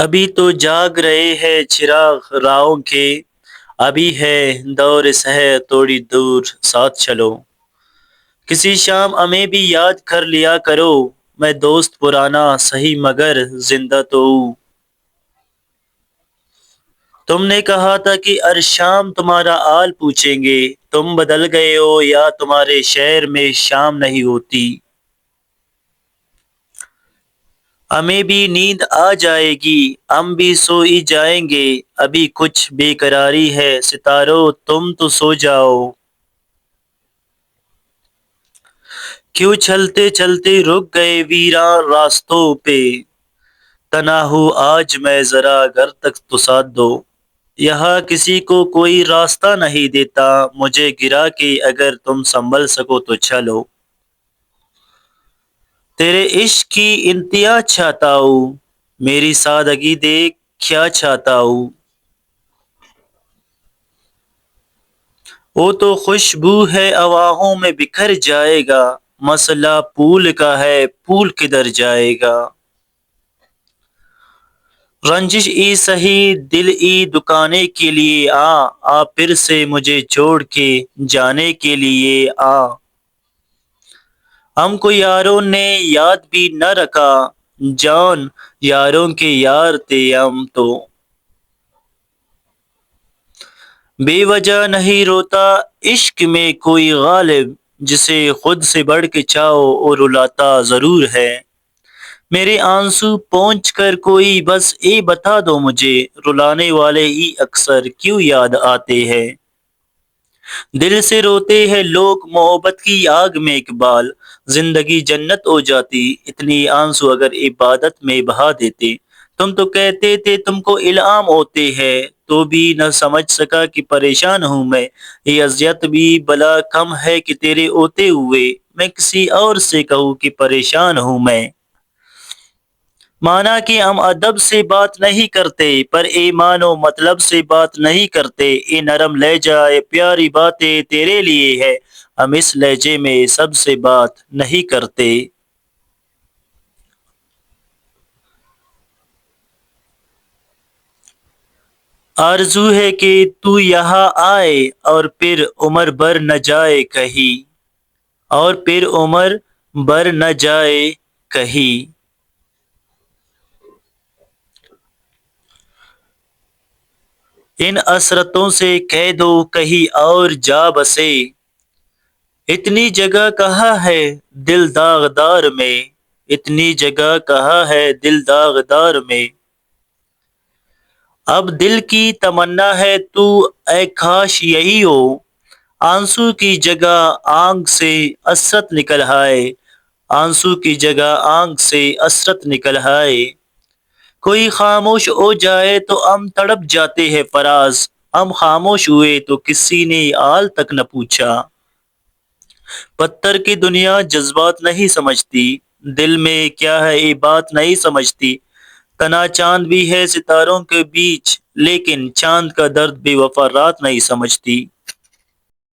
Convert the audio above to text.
ابھی تو جاگ رہے ہیں چراغ راہوں کے، ابھی ہے دور سحر تھوڑی دور ساتھ چلو۔ کسی شام ہمیں بھی یاد کر لیا کرو، میں دوست پرانا سہی مگر زندہ تو ہوں۔ تم نے کہا تھا کہ ہر شام تمہارا حال پوچھیں گے، تم بدل گئے ہو یا تمہارے شہر میں شام نہیں ہوتی؟ ہمیں بھی نیند آ جائے گی، ہم بھی سو ہی جائیں گے، ابھی کچھ بے قراری ہے ستاروں تم تو سو جاؤ۔ کیوں چلتے چلتے رک گئے ویراں راستوں پہ، تنہا ہوں آج میں ذرا گھر تک تو ساتھ دو۔ یہاں کسی کو کوئی راستہ نہیں دیتا، مجھے گرا کے اگر تم سنبھل سکو تو چلو۔ تیرے عشق کی انتہا چاہتا ہوں، میری سادگی دیکھ کیا چاہتا ہوں۔ وہ تو خوشبو ہے ہواؤں میں بکھر جائے گا، مسئلہ پھول کا ہے پھول کدھر جائے گا۔ رنجش ای سہی دل ای دکانے کے لیے آ پھر سے مجھے چھوڑ کے جانے کے لیے آ۔ ہم کو یاروں نے یاد بھی نہ رکھا، جان یاروں کے یار تھے ہم تو۔ بے وجہ نہیں روتا عشق میں کوئی غالب، جسے خود سے بڑھ کے چاہو اور رلاتا ضرور ہے۔ میرے آنسو پہنچ کر کوئی بس یہ بتا دو مجھے، رلانے والے ہی اکثر کیوں یاد آتے ہیں۔ دل سے روتے ہیں لوگ محبت کی آگ میں اقبال، زندگی جنت ہو جاتی اتنی آنسو اگر عبادت میں بہا دیتے۔ تم تو کہتے تھے تم کو الہام ہوتے ہیں، تو بھی نہ سمجھ سکا کہ پریشان ہوں میں۔ یہ اذیت بھی بلا کم ہے کہ تیرے ہوتے ہوئے میں کسی اور سے کہوں کہ پریشان ہوں میں۔ مانا کہ ہم ادب سے بات نہیں کرتے، پر ایمان و مطلب سے بات نہیں کرتے۔ اے نرم لہجہ اے پیاری باتیں تیرے لیے ہے، ہم اس لہجے میں سب سے بات نہیں کرتے۔ آرزو ہے کہ تو یہاں آئے اور پھر عمر بھر نہ جائے کہیں، اور پھر عمر بھر نہ جائے کہیں۔ ان حسرتوں سے کہہ دو کہیں اور جا بسے، اتنی جگہ کہاں ہے دل داغدار میں، اتنی جگہ کہاں ہے دل داغدار میں۔ اب دل کی تمنا ہے تو اے کاش یہی ہو، آنسو کی جگہ آنکھ سے حسرت نکل آئے، آنسو کی جگہ آنکھ سے حسرت نکل آئے۔ کوئی خاموش ہو جائے تو ہم تڑپ جاتے ہیں فراز، ہم خاموش ہوئے تو کسی نے حال تک نہ پوچھا۔ پتھر کی دنیا جذبات نہیں سمجھتی، دل میں کیا ہے یہ بات نہیں سمجھتی۔ تنا چاند بھی ہے ستاروں کے بیچ، لیکن چاند کا درد بے وفا رات نہیں سمجھتی۔